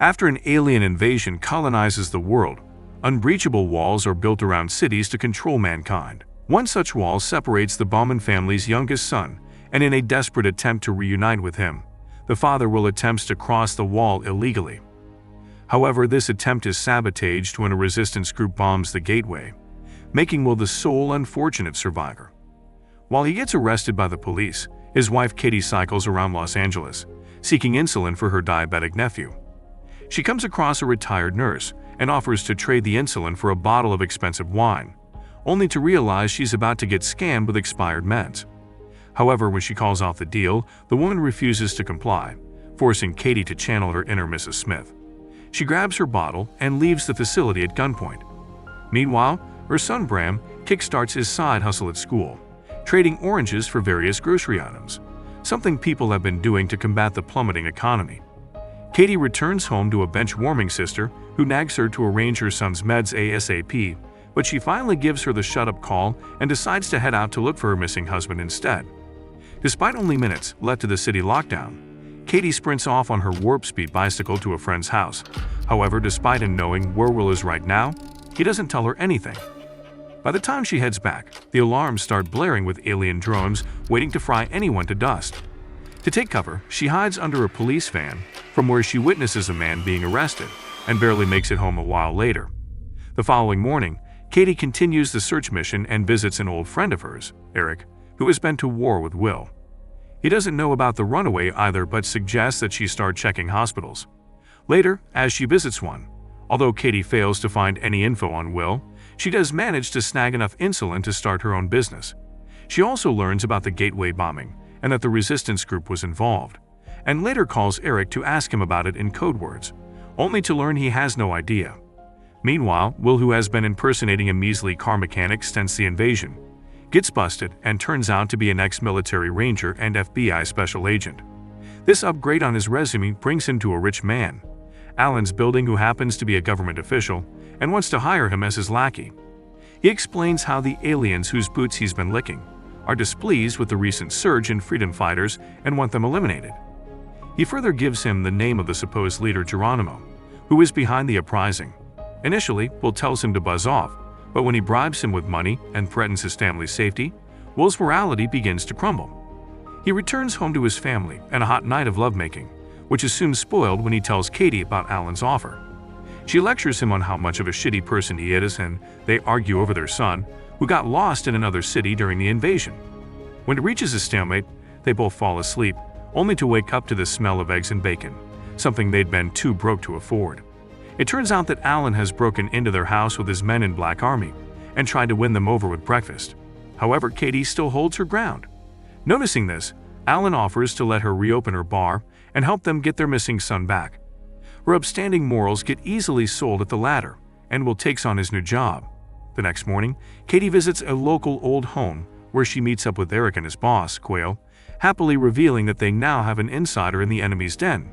After an alien invasion colonizes the world, unbreachable walls are built around cities to control mankind. One such wall separates the Bauman family's youngest son, and in a desperate attempt to reunite with him, the father will attempt to cross the wall illegally. However, this attempt is sabotaged when a resistance group bombs the gateway, making Will the sole unfortunate survivor. While he gets arrested by the police, his wife Katie cycles around Los Angeles, seeking insulin for her diabetic nephew. She comes across a retired nurse and offers to trade the insulin for a bottle of expensive wine, only to realize she's about to get scammed with expired meds. However, when she calls off the deal, the woman refuses to comply, forcing Katie to channel her inner Mrs. Smith. She grabs her bottle and leaves the facility at gunpoint. Meanwhile, her son Bram kickstarts his side hustle at school, trading oranges for various grocery items, something people have been doing to combat the plummeting economy. Katie returns home to a bench-warming sister who nags her to arrange her son's meds ASAP, but she finally gives her the shut-up call and decides to head out to look for her missing husband instead. Despite only minutes left to the city lockdown, Katie sprints off on her warp-speed bicycle to a friend's house. However, despite him knowing where Will is right now, he doesn't tell her anything. By the time she heads back, the alarms start blaring with alien drones waiting to fry anyone to dust. To take cover, she hides under a police van, from where she witnesses a man being arrested and barely makes it home a while later. The following morning, Katie continues the search mission and visits an old friend of hers, Eric, who has been to war with Will. He doesn't know about the runaway either but suggests that she start checking hospitals. Later, as she visits one, although Katie fails to find any info on Will, she does manage to snag enough insulin to start her own business. She also learns about the gateway bombing and that the resistance group was involved, and later calls Eric to ask him about it in code words, only to learn he has no idea. Meanwhile, Will, who has been impersonating a measly car mechanic since the invasion, gets busted and turns out to be an ex-military ranger and FBI special agent. This upgrade on his resume brings him to a rich man, Alan's building, who happens to be a government official and wants to hire him as his lackey. He explains how the aliens whose boots he's been licking are displeased with the recent surge in freedom fighters and want them eliminated. He further gives him the name of the supposed leader, Geronimo, who is behind the uprising. Initially, Will tells him to buzz off, but when he bribes him with money and threatens his family's safety, Will's morality begins to crumble. He returns home to his family and a hot night of lovemaking, which is soon spoiled when he tells Katie about Alan's offer. She lectures him on how much of a shitty person he is, and they argue over their son, who got lost in another city during the invasion. When it reaches a stalemate, they both fall asleep, only to wake up to the smell of eggs and bacon, something they'd been too broke to afford. It turns out that Alan has broken into their house with his men in Black Army and tried to win them over with breakfast. However, Katie still holds her ground. Noticing this, Alan offers to let her reopen her bar and help them get their missing son back. Her upstanding morals get easily sold at the latter, and Will takes on his new job. The next morning, Katie visits a local old home where she meets up with Eric and his boss, Quayle, happily revealing that they now have an insider in the enemy's den.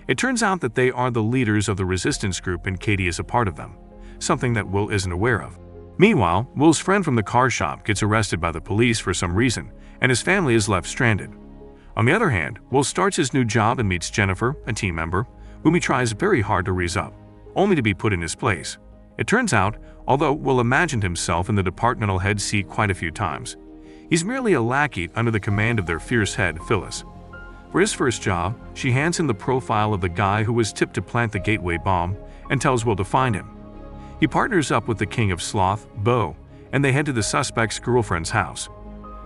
It turns out that they are the leaders of the resistance group and Katie is a part of them, something that Will isn't aware of. Meanwhile, Will's friend from the car shop gets arrested by the police for some reason, and his family is left stranded. On the other hand, Will starts his new job and meets Jennifer, a team member, whom he tries very hard to raise up, only to be put in his place. It turns out, although Will imagined himself in the departmental head seat quite a few times, he's merely a lackey under the command of their fierce head, Phyllis. For his first job, she hands him the profile of the guy who was tipped to plant the gateway bomb and tells Will to find him. He partners up with the king of sloth, Bo, and they head to the suspect's girlfriend's house.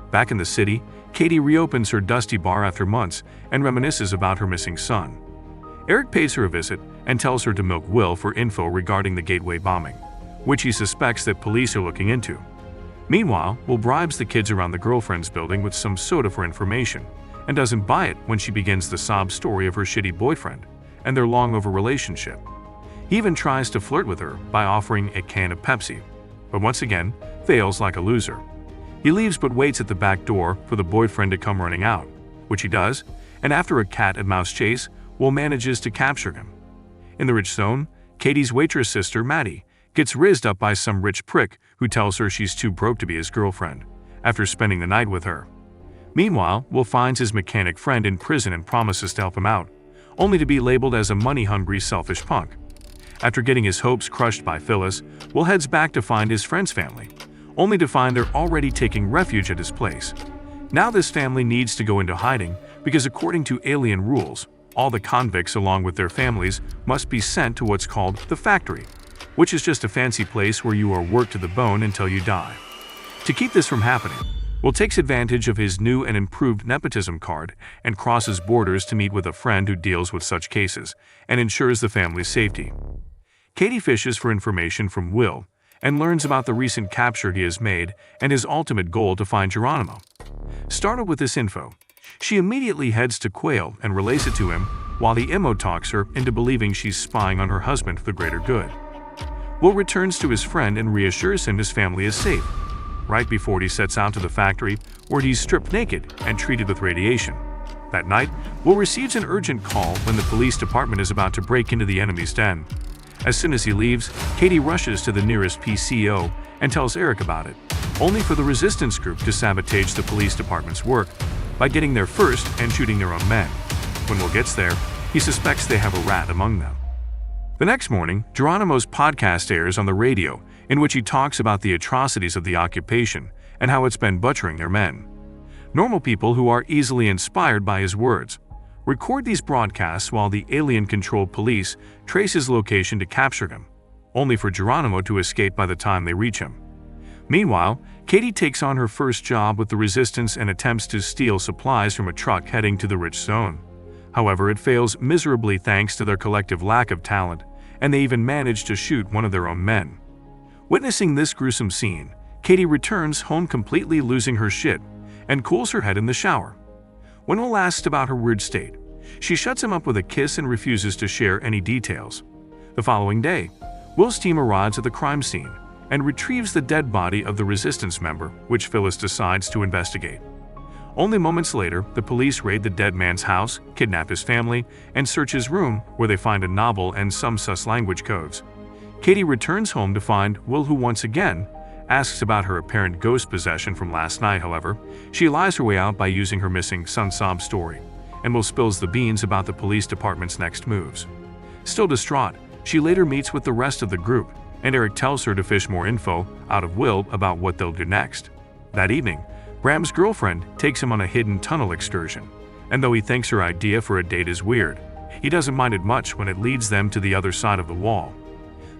Back in the city, Katie reopens her dusty bar after months and reminisces about her missing son. Eric pays her a visit and tells her to milk Will for info regarding the gateway bombing, which he suspects that police are looking into. Meanwhile, Will bribes the kids around the girlfriend's building with some soda for information, and doesn't buy it when she begins the sob story of her shitty boyfriend and their long-over relationship. He even tries to flirt with her by offering a can of Pepsi, but once again, fails like a loser. He leaves but waits at the back door for the boyfriend to come running out, which he does, and after a cat-and-mouse chase, Will manages to capture him. In the rich zone, Katie's waitress sister, Maddie, gets rizzed up by some rich prick who tells her she's too broke to be his girlfriend, after spending the night with her. Meanwhile, Will finds his mechanic friend in prison and promises to help him out, only to be labeled as a money-hungry, selfish punk. After getting his hopes crushed by Phyllis, Will heads back to find his friend's family, only to find they're already taking refuge at his place. Now this family needs to go into hiding because according to alien rules, all the convicts along with their families must be sent to what's called the factory, which is just a fancy place where you are worked to the bone until you die. To keep this from happening, Will takes advantage of his new and improved nepotism card and crosses borders to meet with a friend who deals with such cases and ensures the family's safety. Katie fishes for information from Will and learns about the recent capture he has made and his ultimate goal to find Geronimo. Startled with this info, she immediately heads to Quayle and relays it to him while he talks her into believing she's spying on her husband for the greater good. Will returns to his friend and reassures him his family is safe, right before he sets out to the factory where he's stripped naked and treated with radiation. That night, Will receives an urgent call when the police department is about to break into the enemy's den. As soon as he leaves, Katie rushes to the nearest PCO and tells Eric about it, only for the resistance group to sabotage the police department's work by getting there first and shooting their own men. When Will gets there, he suspects they have a rat among them. The next morning, Geronimo's podcast airs on the radio, in which he talks about the atrocities of the occupation and how it's been butchering their men. Normal people who are easily inspired by his words record these broadcasts while the alien-controlled police trace his location to capture him, only for Geronimo to escape by the time they reach him. Meanwhile, Katie takes on her first job with the resistance and attempts to steal supplies from a truck heading to the rich zone. However, it fails miserably thanks to their collective lack of talent, and they even manage to shoot one of their own men. Witnessing this gruesome scene, Katie returns home completely losing her shit and cools her head in the shower. When Will asks about her weird state, she shuts him up with a kiss and refuses to share any details. The following day, Will's team arrives at the crime scene and retrieves the dead body of the resistance member, which Phyllis decides to investigate. Only moments later, the police raid the dead man's house, kidnap his family, and search his room, where they find a novel and some sus language codes. Katie returns home to find Will, who once again asks about her apparent ghost possession from last night. However, she lies her way out by using her missing son sob story, and Will spills the beans about the police department's next moves. Still distraught, she later meets with the rest of the group, and Eric tells her to fish more info out of Will about what they'll do next. That evening, Bram's girlfriend takes him on a hidden tunnel excursion, and though he thinks her idea for a date is weird, he doesn't mind it much when it leads them to the other side of the wall.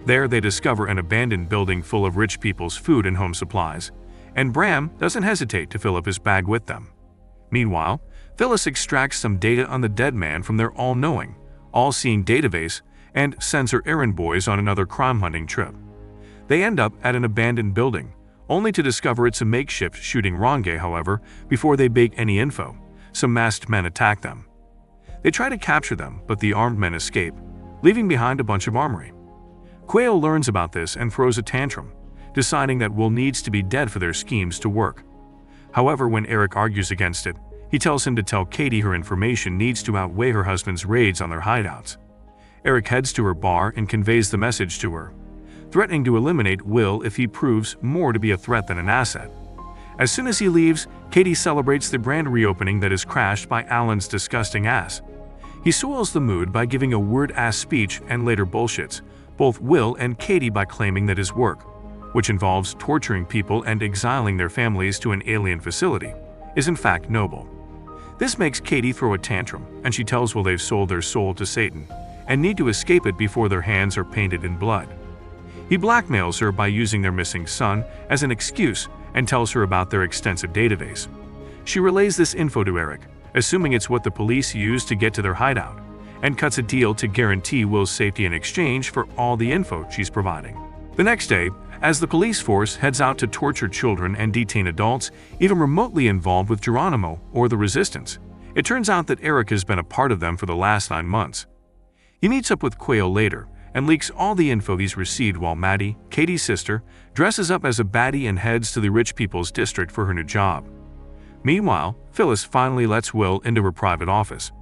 There they discover an abandoned building full of rich people's food and home supplies, and Bram doesn't hesitate to fill up his bag with them. Meanwhile, Phyllis extracts some data on the dead man from their all-knowing, all-seeing database and sends her errand boys on another crime-hunting trip. They end up at an abandoned building, only to discover it's a makeshift shooting range. However, before they bake any info, some masked men attack them. They try to capture them, but the armed men escape, leaving behind a bunch of armory. Quayle learns about this and throws a tantrum, deciding that Will needs to be dead for their schemes to work. However, when Eric argues against it, he tells him to tell Katie her information needs to outweigh her husband's raids on their hideouts. Eric heads to her bar and conveys the message to her, threatening to eliminate Will if he proves more to be a threat than an asset. As soon as he leaves, Katie celebrates the brand reopening that is crashed by Alan's disgusting ass. He soils the mood by giving a word-ass speech and later bullshits both Will and Katie by claiming that his work, which involves torturing people and exiling their families to an alien facility, is in fact noble. This makes Katie throw a tantrum, and she tells Will they've sold their soul to Satan and need to escape it before their hands are painted in blood. He blackmails her by using their missing son as an excuse and tells her about their extensive database. She relays this info to Eric, assuming it's what the police use to get to their hideout, and cuts a deal to guarantee Will's safety in exchange for all the info she's providing. The next day, as the police force heads out to torture children and detain adults even remotely involved with Geronimo or the resistance, it turns out that Eric has been a part of them for the last 9 months. He meets up with Quayle later and leaks all the info he's received while Maddie, Katie's sister, dresses up as a baddie and heads to the rich people's district for her new job. Meanwhile, Phyllis finally lets Will into her private office.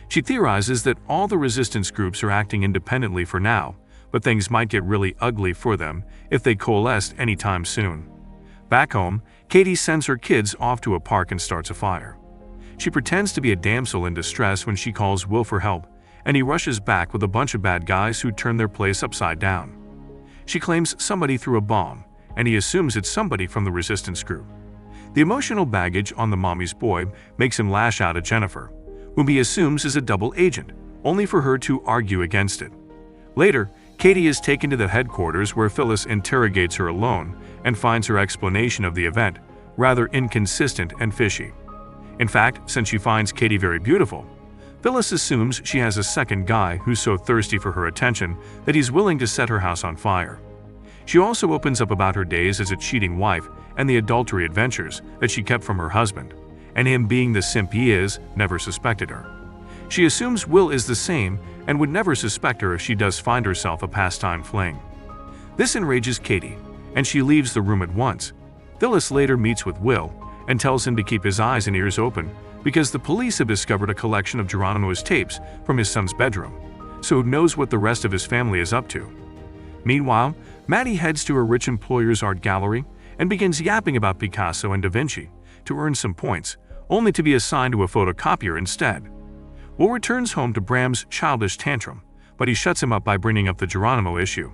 She theorizes that all the resistance groups are acting independently for now, but things might get really ugly for them if they coalesce anytime soon. Back home, Katie sends her kids off to a park and starts a fire. She pretends to be a damsel in distress when she calls Will for help and he rushes back with a bunch of bad guys who turn their place upside down. She claims somebody threw a bomb, and he assumes it's somebody from the resistance group. The emotional baggage on the mommy's boy makes him lash out at Jennifer, whom he assumes is a double agent, only for her to argue against it. Later, Katie is taken to the headquarters where Phyllis interrogates her alone and finds her explanation of the event rather inconsistent and fishy. In fact, since she finds Katie very beautiful, Phyllis assumes she has a second guy who's so thirsty for her attention that he's willing to set her house on fire. She also opens up about her days as a cheating wife and the adultery adventures that she kept from her husband, and him being the simp he is, never suspected her. She assumes Will is the same and would never suspect her if she does find herself a pastime fling. This enrages Katie, and she leaves the room at once. Phyllis later meets with Will and tells him to keep his eyes and ears open because the police have discovered a collection of Geronimo's tapes from his son's bedroom, so he knows what the rest of his family is up to. Meanwhile, Maddie heads to her rich employer's art gallery and begins yapping about Picasso and Da Vinci to earn some points, only to be assigned to a photocopier instead. Will returns home to Bram's childish tantrum, but he shuts him up by bringing up the Geronimo issue.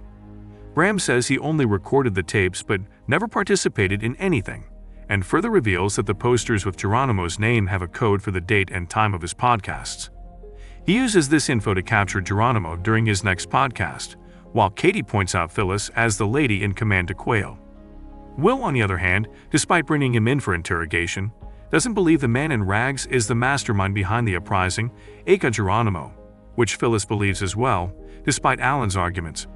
Bram says he only recorded the tapes but never participated in anything, and further reveals that the posters with Geronimo's name have a code for the date and time of his podcasts. He uses this info to capture Geronimo during his next podcast, while Katie points out Phyllis as the lady in command to Quail. Will, on the other hand, despite bringing him in for interrogation, doesn't believe the man in rags is the mastermind behind the uprising, aka Geronimo, which Phyllis believes as well, despite Alan's arguments.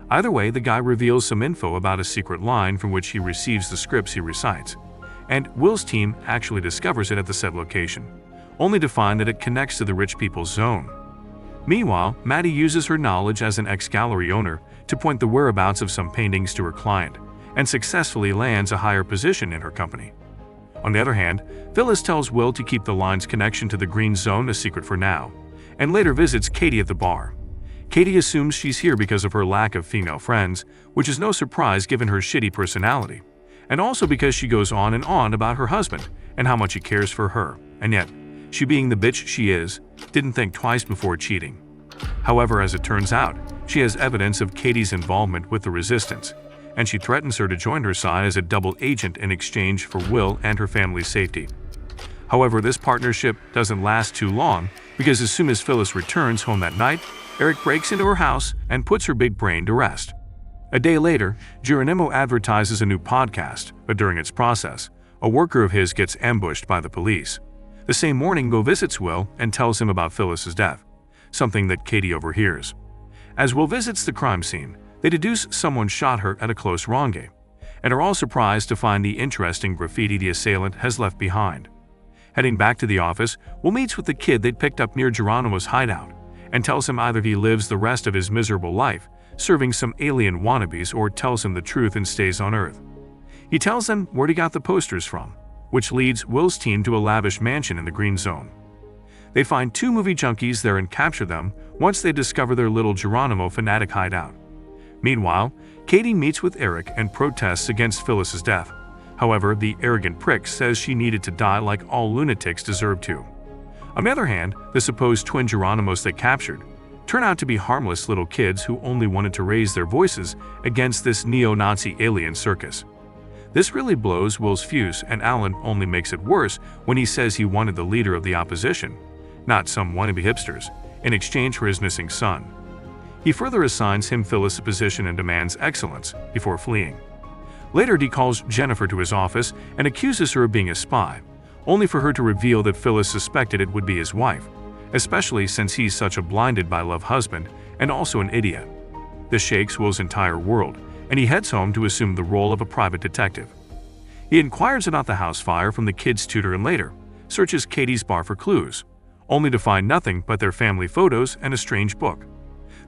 Either way, the guy reveals some info about a secret line from which he receives the scripts he recites, and Will's team actually discovers it at the said location, only to find that it connects to the rich people's zone. Meanwhile, Maddie uses her knowledge as an ex-gallery owner to point the whereabouts of some paintings to her client, and successfully lands a higher position in her company. On the other hand, Phyllis tells Will to keep the line's connection to the green zone a secret for now, and later visits Katie at the bar. Katie assumes she's here because of her lack of female friends, which is no surprise given her shitty personality, and also because she goes on and on about her husband and how much he cares for her, and yet, she being the bitch she is, didn't think twice before cheating. However, as it turns out, she has evidence of Katie's involvement with the resistance, and she threatens her to join her side as a double agent in exchange for Will and her family's safety. However, this partnership doesn't last too long because as soon as Phyllis returns home that night, Eric breaks into her house and puts her big brain to rest. A day later, Geronimo advertises a new podcast, but during its process, a worker of his gets ambushed by the police. The same morning, Will visits Will and tells him about Phyllis's death, something that Katie overhears. As Will visits the crime scene, they deduce someone shot her at a close range, and are all surprised to find the interesting graffiti the assailant has left behind. Heading back to the office, Will meets with the kid they'd picked up near Geronimo's hideout, and tells him either he lives the rest of his miserable life, serving some alien wannabes, or tells him the truth and stays on Earth. He tells them where he got the posters from, which leads Will's team to a lavish mansion in the Green Zone. They find two movie junkies there and capture them once they discover their little Geronimo fanatic hideout. Meanwhile, Katie meets with Eric and protests against Phyllis's death. However, the arrogant prick says she needed to die like all lunatics deserve to. On the other hand, the supposed twin Geronimos they captured turn out to be harmless little kids who only wanted to raise their voices against this neo-Nazi alien circus. This really blows Will's fuse, and Alan only makes it worse when he says he wanted the leader of the opposition, not some wannabe hipsters, in exchange for his missing son. He further assigns him Phyllis' position and demands excellence before fleeing. Later, he calls Jennifer to his office and accuses her of being a spy, only for her to reveal that Phyllis suspected it would be his wife, especially since he's such a blinded by love husband and also an idiot. This shakes Will's entire world, and he heads home to assume the role of a private detective. He inquires about the house fire from the kid's tutor and later searches Katie's bar for clues, only to find nothing but their family photos and a strange book.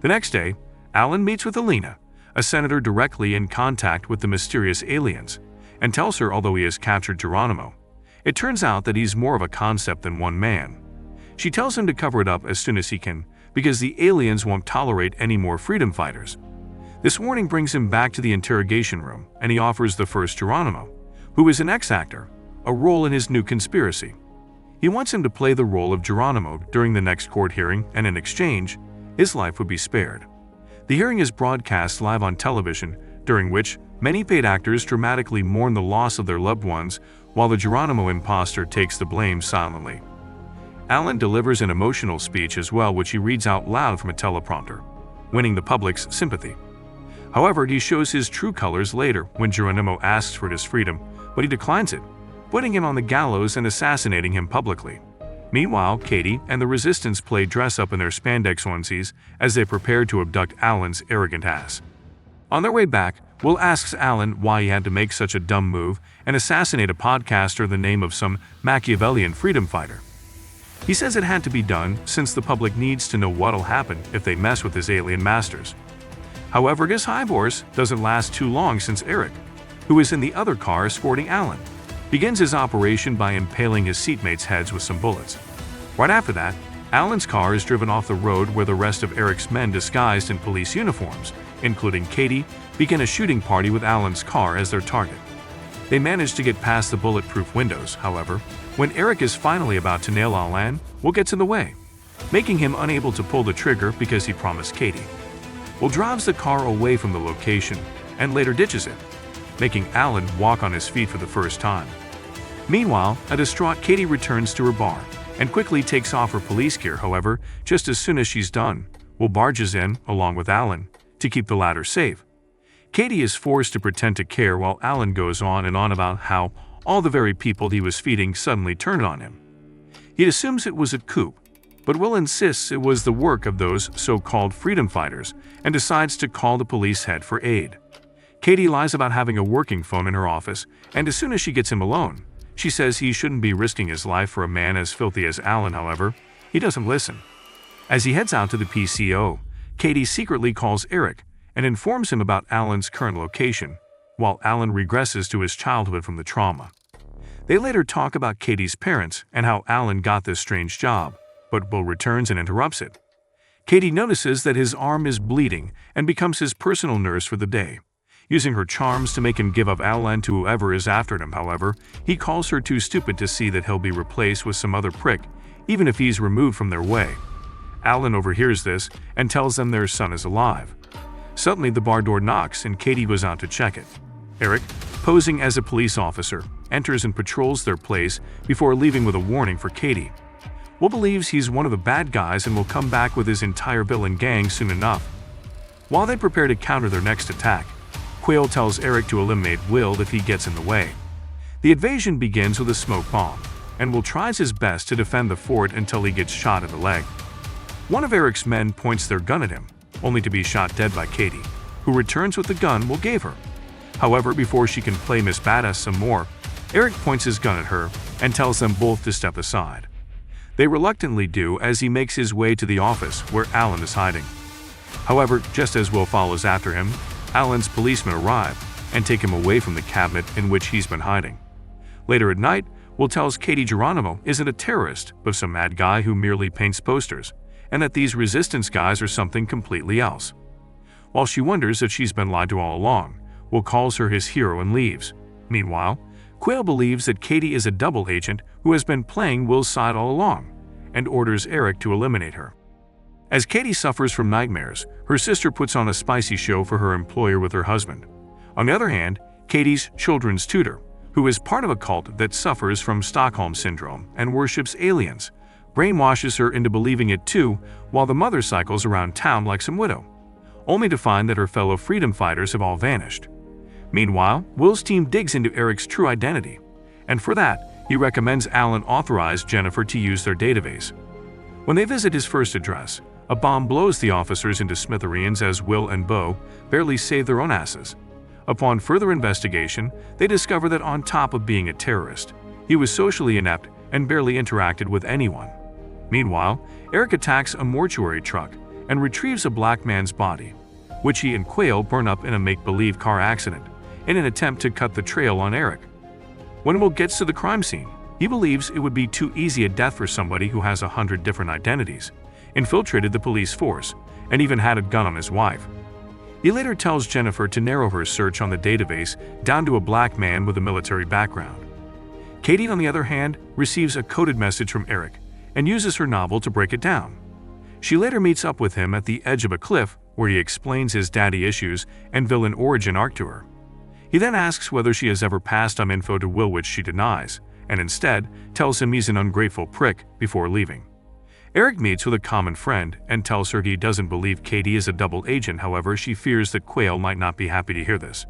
The next day, Alan meets with Alina, a senator directly in contact with the mysterious aliens, and tells her although he has captured Geronimo, it turns out that he's more of a concept than one man. She tells him to cover it up as soon as he can because the aliens won't tolerate any more freedom fighters. This warning brings him back to the interrogation room, and he offers the first Geronimo, who is an ex-actor, a role in his new conspiracy. He wants him to play the role of Geronimo during the next court hearing, and in exchange, his life would be spared. The hearing is broadcast live on television, during which many paid actors dramatically mourn the loss of their loved ones, while the Geronimo imposter takes the blame silently. Alan delivers an emotional speech as well, which he reads out loud from a teleprompter, winning the public's sympathy. However, he shows his true colors later when Geronimo asks for his freedom, but he declines it, putting him on the gallows and assassinating him publicly. Meanwhile, Katie and the Resistance play dress-up in their spandex onesies as they prepare to abduct Alan's arrogant ass. On their way back, Will asks Alan why he had to make such a dumb move and assassinate a podcaster in the name of some Machiavellian freedom fighter. He says it had to be done since the public needs to know what'll happen if they mess with his alien masters. However, his high horse doesn't last too long since Eric, who is in the other car escorting Alan, begins his operation by impaling his seatmates' heads with some bullets. Right after that, Alan's car is driven off the road where the rest of Eric's men disguised in police uniforms, including Katie, begin a shooting party with Alan's car as their target. They manage to get past the bulletproof windows, however, when Eric is finally about to nail Alan, Will gets in the way, making him unable to pull the trigger because he promised Katie. Will drives the car away from the location and later ditches it, making Alan walk on his feet for the first time. Meanwhile, a distraught Katie returns to her bar and quickly takes off her police gear. However, just as soon as she's done, Will barges in, along with Alan, to keep the latter safe. Katie is forced to pretend to care while Alan goes on and on about how all the very people he was feeding suddenly turned on him. He assumes it was a coup, but Will insists it was the work of those so-called freedom fighters and decides to call the police head for aid. Katie lies about having a working phone in her office, and as soon as she gets him alone, she says he shouldn't be risking his life for a man as filthy as Alan. However, he doesn't listen. As he heads out to the PCO, Katie secretly calls Eric and informs him about Alan's current location, while Alan regresses to his childhood from the trauma. They later talk about Katie's parents and how Alan got this strange job, but Will returns and interrupts it. Katie notices that his arm is bleeding and becomes his personal nurse for the day, using her charms to make him give up Alan to whoever is after him. However, he calls her too stupid to see that he'll be replaced with some other prick, even if he's removed from their way. Alan overhears this and tells them their son is alive. Suddenly, the bar door knocks and Katie goes out to check it. Eric, posing as a police officer, enters and patrols their place before leaving with a warning for Katie. Will believes he's one of the bad guys and will come back with his entire villain gang soon enough. While they prepare to counter their next attack, Quayle tells Eric to eliminate Will if he gets in the way. The invasion begins with a smoke bomb, and Will tries his best to defend the fort until he gets shot in the leg. One of Eric's men points their gun at him, only to be shot dead by Katie, who returns with the gun Will gave her. However, before she can play Miss Badass some more, Eric points his gun at her and tells them both to step aside. They reluctantly do as he makes his way to the office where Alan is hiding. However, just as Will follows after him, Alan's policemen arrive and take him away from the cabinet in which he's been hiding. Later at night, Will tells Katie Geronimo isn't a terrorist but some mad guy who merely paints posters, and that these resistance guys are something completely else. While she wonders if she's been lied to all along, Will calls her his hero and leaves. Meanwhile, Quayle believes that Katie is a double agent who has been playing Will's side all along, and orders Eric to eliminate her. As Katie suffers from nightmares, her sister puts on a spicy show for her employer with her husband. On the other hand, Katie's children's tutor, who is part of a cult that suffers from Stockholm Syndrome and worships aliens, brainwashes her into believing it too, while the mother cycles around town like some widow, only to find that her fellow freedom fighters have all vanished. Meanwhile, Will's team digs into Eric's true identity, and for that, he recommends Alan authorize Jennifer to use their database. When they visit his first address, a bomb blows the officers into smithereens as Will and Beau barely save their own asses. Upon further investigation, they discover that on top of being a terrorist, he was socially inept and barely interacted with anyone. Meanwhile, Eric attacks a mortuary truck and retrieves a black man's body, which he and Quayle burn up in a make-believe car accident, in an attempt to cut the trail on Eric. When Will gets to the crime scene, he believes it would be too easy a death for somebody who has 100 different identities, infiltrated the police force, and even had a gun on his wife. He later tells Jennifer to narrow her search on the database down to a black man with a military background. Katie, on the other hand, receives a coded message from Eric and uses her novel to break it down. She later meets up with him at the edge of a cliff where he explains his daddy issues and villain origin arc to her. He then asks whether she has ever passed on info to Will, which she denies, and instead tells him he's an ungrateful prick before leaving. Eric meets with a common friend and tells her he doesn't believe Katie is a double agent. However, she fears that Quayle might not be happy to hear this.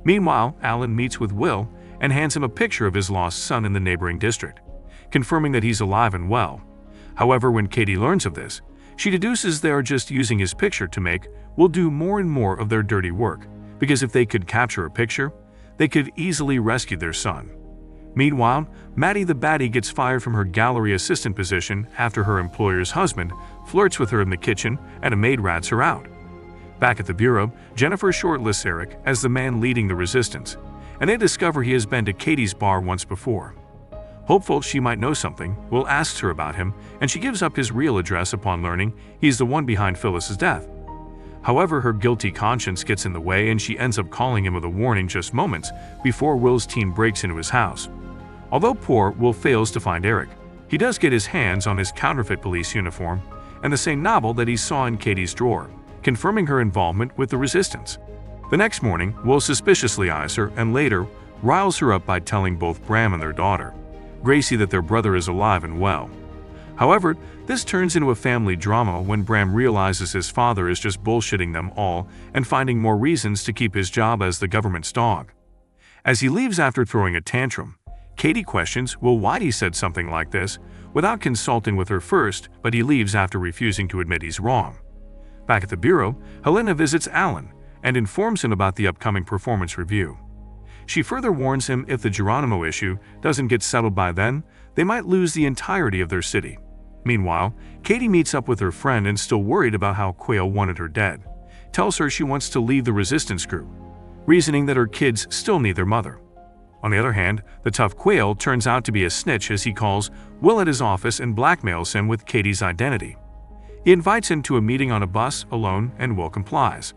Meanwhile, Alan meets with Will and hands him a picture of his lost son in the neighboring district, confirming that he's alive and well. However, when Katie learns of this, she deduces they are just using his picture to make Will do more and more of their dirty work, because if they could capture a picture, they could easily rescue their son. Meanwhile, Maddie the baddie gets fired from her gallery assistant position after her employer's husband flirts with her in the kitchen and a maid rats her out. Back at the bureau, Jennifer shortlists Eric as the man leading the resistance, and they discover he has been to Katie's bar once before. Hopeful she might know something, Will asks her about him, and she gives up his real address upon learning he's the one behind Phyllis's death. However, her guilty conscience gets in the way and she ends up calling him with a warning just moments before Will's team breaks into his house. Although poor Will fails to find Eric, he does get his hands on his counterfeit police uniform and the same novel that he saw in Katie's drawer, confirming her involvement with the resistance. The next morning, Will suspiciously eyes her and later riles her up by telling both Bram and their daughter, Gracie, that their brother is alive and well. However, this turns into a family drama when Bram realizes his father is just bullshitting them all and finding more reasons to keep his job as the government's dog. As he leaves after throwing a tantrum, Katie questions Will why he said something like this without consulting with her first, but he leaves after refusing to admit he's wrong. Back at the bureau, Helena visits Alan and informs him about the upcoming performance review. She further warns him if the Geronimo issue doesn't get settled by then, they might lose the entirety of their city. Meanwhile, Katie meets up with her friend and, still worried about how Quayle wanted her dead, tells her she wants to leave the resistance group, reasoning that her kids still need their mother. On the other hand, the tough Quayle turns out to be a snitch as he calls Will at his office and blackmails him with Katie's identity. He invites him to a meeting on a bus alone and Will complies.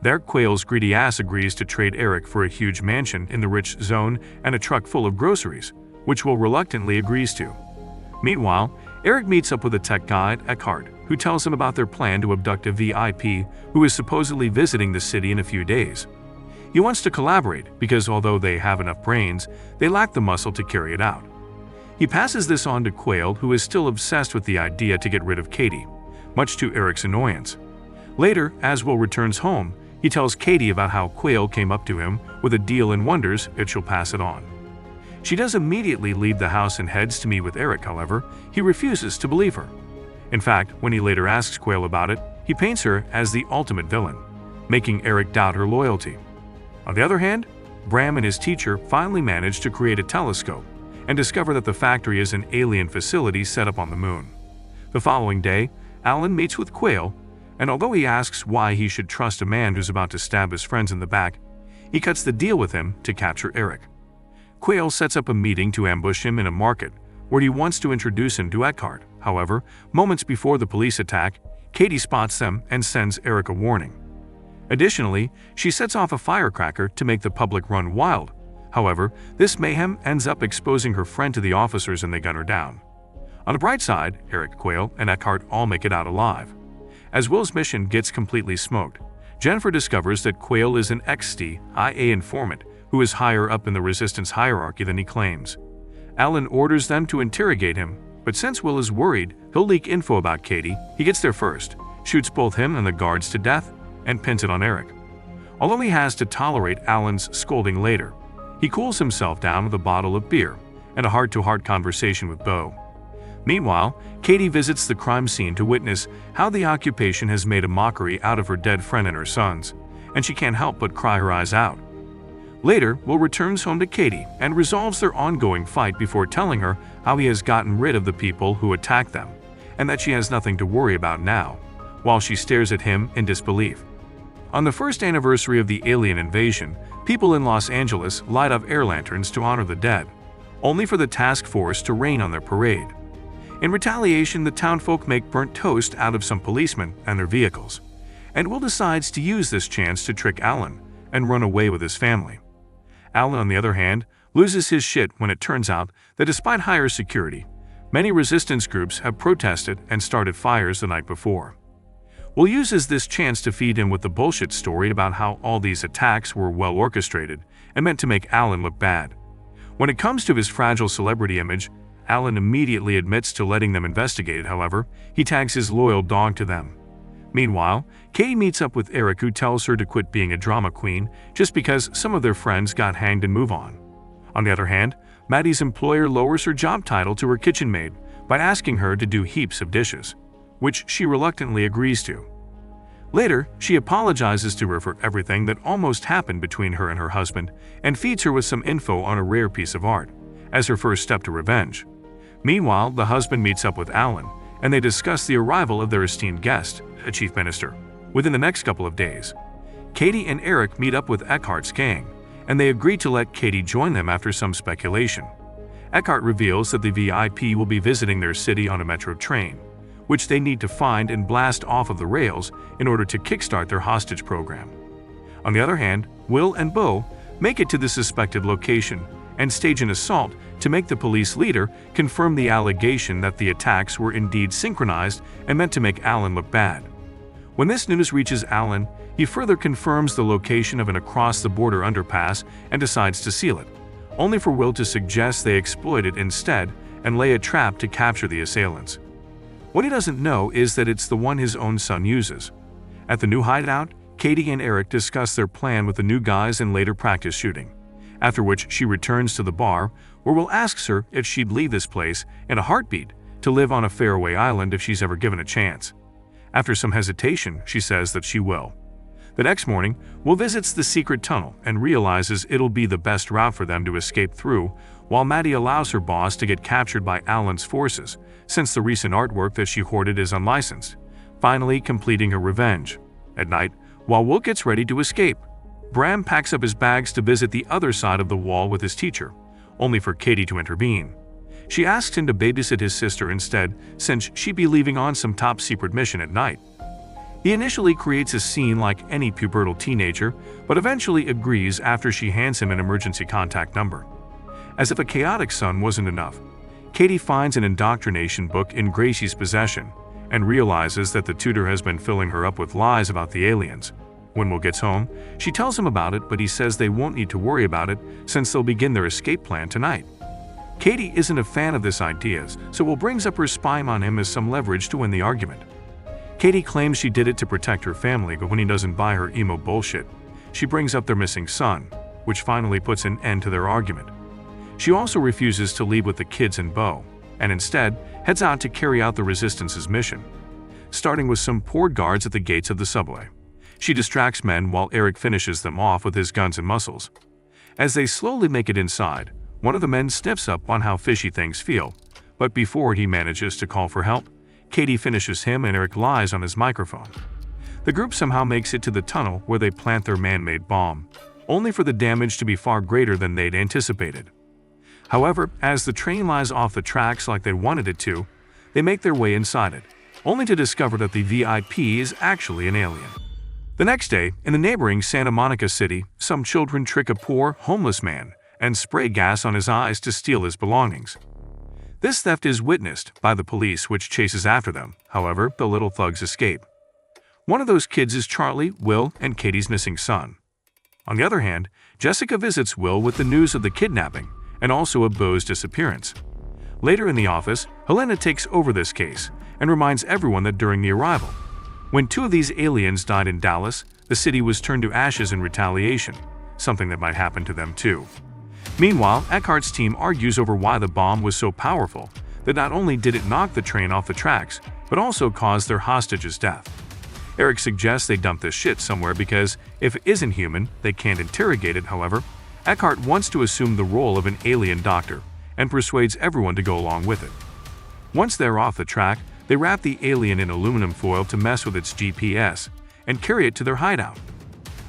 There, Quayle's greedy ass agrees to trade Eric for a huge mansion in the rich zone and a truck full of groceries, which Will reluctantly agrees to. Meanwhile, Eric meets up with a tech guide, Eckhart, who tells him about their plan to abduct a VIP who is supposedly visiting the city in a few days. He wants to collaborate because although they have enough brains, they lack the muscle to carry it out. He passes this on to Quayle, who is still obsessed with the idea to get rid of Katie, much to Eric's annoyance. Later, as Will returns home, he tells Katie about how Quayle came up to him with a deal and wonders if she'll pass it on. She does immediately leave the house and heads to meet with Eric. However, he refuses to believe her. In fact, when he later asks Quayle about it, he paints her as the ultimate villain, making Eric doubt her loyalty. On the other hand, Bram and his teacher finally manage to create a telescope and discover that the factory is an alien facility set up on the moon. The following day, Alan meets with Quayle, and although he asks why he should trust a man who's about to stab his friends in the back, he cuts the deal with him to capture Eric. Quayle sets up a meeting to ambush him in a market where he wants to introduce him to Eckhart. However, moments before the police attack, Katie spots them and sends Eric a warning. Additionally, she sets off a firecracker to make the public run wild. However, this mayhem ends up exposing her friend to the officers and they gun her down. On the bright side, Eric, Quayle, and Eckhart all make it out alive. As Will's mission gets completely smoked, Jennifer discovers that Quayle is an ex-CIA informant who is higher up in the resistance hierarchy than he claims. Alan orders them to interrogate him, but since Will is worried he'll leak info about Katie, he gets there first, shoots both him and the guards to death, and pins it on Eric. Although he has to tolerate Alan's scolding later, he cools himself down with a bottle of beer and a heart-to-heart conversation with Beau. Meanwhile, Katie visits the crime scene to witness how the occupation has made a mockery out of her dead friend and her sons, and she can't help but cry her eyes out. Later, Will returns home to Katie and resolves their ongoing fight before telling her how he has gotten rid of the people who attacked them, and that she has nothing to worry about now, while she stares at him in disbelief. On the first anniversary of the alien invasion, people in Los Angeles light up air lanterns to honor the dead, only for the task force to rain on their parade. In retaliation, the townfolk make burnt toast out of some policemen and their vehicles, and Will decides to use this chance to trick Alan and run away with his family. Alan, on the other hand, loses his shit when it turns out that despite higher security, many resistance groups have protested and started fires the night before. Will uses this chance to feed him with the bullshit story about how all these attacks were well orchestrated and meant to make Alan look bad. When it comes to his fragile celebrity image, Alan immediately admits to letting them investigate it. However, he tags his loyal dog to them. Meanwhile, Katie meets up with Eric, who tells her to quit being a drama queen just because some of their friends got hanged and move on. On the other hand, Maddie's employer lowers her job title to her kitchen maid by asking her to do heaps of dishes, which she reluctantly agrees to. Later, she apologizes to her for everything that almost happened between her and her husband and feeds her with some info on a rare piece of art, as her first step to revenge. Meanwhile, the husband meets up with Alan, and they discuss the arrival of their esteemed guest, a chief minister, within the next couple of days. Katie and Eric meet up with Eckhart's gang, and they agree to let Katie join them after some speculation. Eckhart reveals that the VIP will be visiting their city on a metro train, which they need to find and blast off of the rails in order to kickstart their hostage program. On the other hand, Will and Bo make it to the suspected location and stage an assault to make the police leader confirm the allegation that the attacks were indeed synchronized and meant to make Alan look bad. When this news reaches Alan, he further confirms the location of an across-the-border underpass and decides to seal it, only for Will to suggest they exploit it instead and lay a trap to capture the assailants. What he doesn't know is that it's the one his own son uses. At the new hideout, Katie and Eric discuss their plan with the new guys and later practice shooting, after which she returns to the bar, where Will asks her if she'd leave this place in a heartbeat to live on a faraway island if she's ever given a chance. After some hesitation, she says that she will. The next morning, Will visits the secret tunnel and realizes it'll be the best route for them to escape through, while Maddie allows her boss to get captured by Alan's forces, since the recent artwork that she hoarded is unlicensed, finally completing her revenge. At night, while Will gets ready to escape, Bram packs up his bags to visit the other side of the wall with his teacher, only for Katie to intervene. She asks him to babysit his sister instead, since she'd be leaving on some top-secret mission at night. He initially creates a scene like any pubertal teenager, but eventually agrees after she hands him an emergency contact number. As if a chaotic son wasn't enough, Katie finds an indoctrination book in Gracie's possession and realizes that the tutor has been filling her up with lies about the aliens. When Will gets home, she tells him about it, but he says they won't need to worry about it since they'll begin their escape plan tonight. Katie isn't a fan of this idea, so Will brings up her spying on him as some leverage to win the argument. Katie claims she did it to protect her family, but when he doesn't buy her emo bullshit, she brings up their missing son, which finally puts an end to their argument. She also refuses to leave with the kids and Bo, and instead heads out to carry out the Resistance's mission, starting with some poor guards at the gates of the subway. She distracts men while Eric finishes them off with his guns and muscles. As they slowly make it inside, one of the men sniffs up on how fishy things feel, but before he manages to call for help, Katie finishes him and Eric lies on his microphone. The group somehow makes it to the tunnel where they plant their man-made bomb, only for the damage to be far greater than they'd anticipated. However, as the train lies off the tracks like they wanted it to, they make their way inside it, only to discover that the VIP is actually an alien. The next day, in the neighboring Santa Monica City, some children trick a poor, homeless man and spray gas on his eyes to steal his belongings. This theft is witnessed by the police, which chases after them. However, the little thugs escape. One of those kids is Charlie, Will, and Katie's missing son. On the other hand, Jessica visits Will with the news of the kidnapping and also of Bo's disappearance. Later in the office, Helena takes over this case and reminds everyone that during the arrival, when two of these aliens died in Dallas, the city was turned to ashes in retaliation, something that might happen to them too. Meanwhile, Eckhart's team argues over why the bomb was so powerful that not only did it knock the train off the tracks, but also caused their hostage's death. Eric suggests they dump this shit somewhere because if it isn't human, they can't interrogate it. However, Eckhart wants to assume the role of an alien doctor and persuades everyone to go along with it. Once they're off the track, they wrap the alien in aluminum foil to mess with its GPS and carry it to their hideout.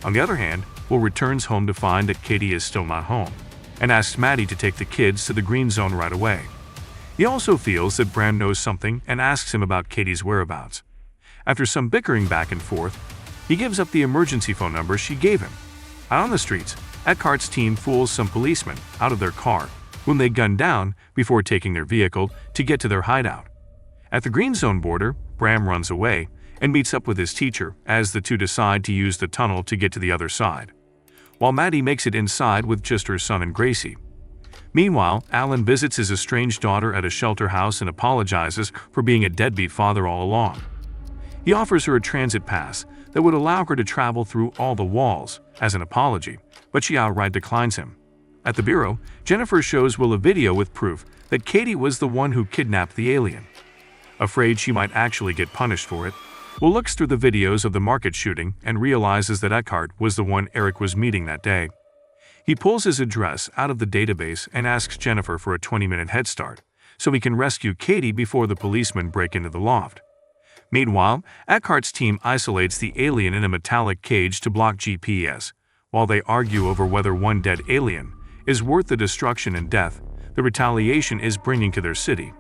On the other hand, Will returns home to find that Katie is still not home, and asks Maddie to take the kids to the green zone right away. He also feels that Bram knows something and asks him about Katie's whereabouts. After some bickering back and forth, he gives up the emergency phone number she gave him. Out on the streets, Eckhart's team fools some policemen out of their car, whom they gun down before taking their vehicle to get to their hideout. At the green zone border, Bram runs away and meets up with his teacher as the two decide to use the tunnel to get to the other side, while Maddie makes it inside with just her son and Gracie. Meanwhile, Alan visits his estranged daughter at a shelter house and apologizes for being a deadbeat father all along. He offers her a transit pass that would allow her to travel through all the walls as an apology, but she outright declines him. At the bureau, Jennifer shows Will a video with proof that Katie was the one who kidnapped the alien. Afraid she might actually get punished for it, Will looks through the videos of the market shooting and realizes that Eckhart was the one Eric was meeting that day. He pulls his address out of the database and asks Jennifer for a 20-minute head start, so he can rescue Katie before the policemen break into the loft. Meanwhile, Eckhart's team isolates the alien in a metallic cage to block GPS, while they argue over whether one dead alien is worth the destruction and death the retaliation is bringing to their city.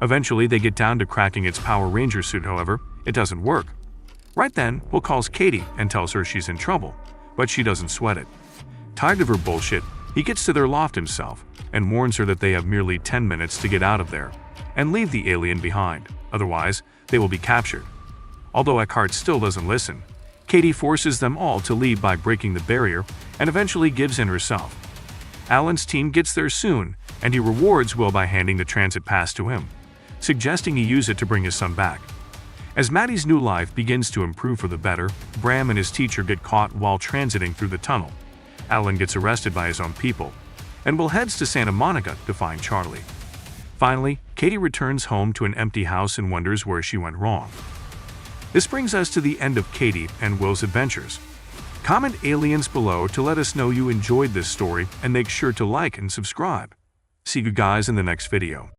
Eventually, they get down to cracking its Power Ranger suit, however, it doesn't work. Right then, Will calls Katie and tells her she's in trouble, but she doesn't sweat it. Tired of her bullshit, he gets to their loft himself and warns her that they have merely 10 minutes to get out of there and leave the alien behind, otherwise they will be captured. Although Eckhart still doesn't listen, Katie forces them all to leave by breaking the barrier and eventually gives in herself. Alan's team gets there soon, and he rewards Will by handing the transit pass to him, suggesting he use it to bring his son back. As Maddie's new life begins to improve for the better, Bram and his teacher get caught while transiting through the tunnel. Alan gets arrested by his own people, and Will heads to Santa Monica to find Charlie. Finally, Katie returns home to an empty house and wonders where she went wrong. This brings us to the end of Katie and Will's adventures. Comment aliens below to let us know you enjoyed this story and make sure to like and subscribe. See you guys in the next video.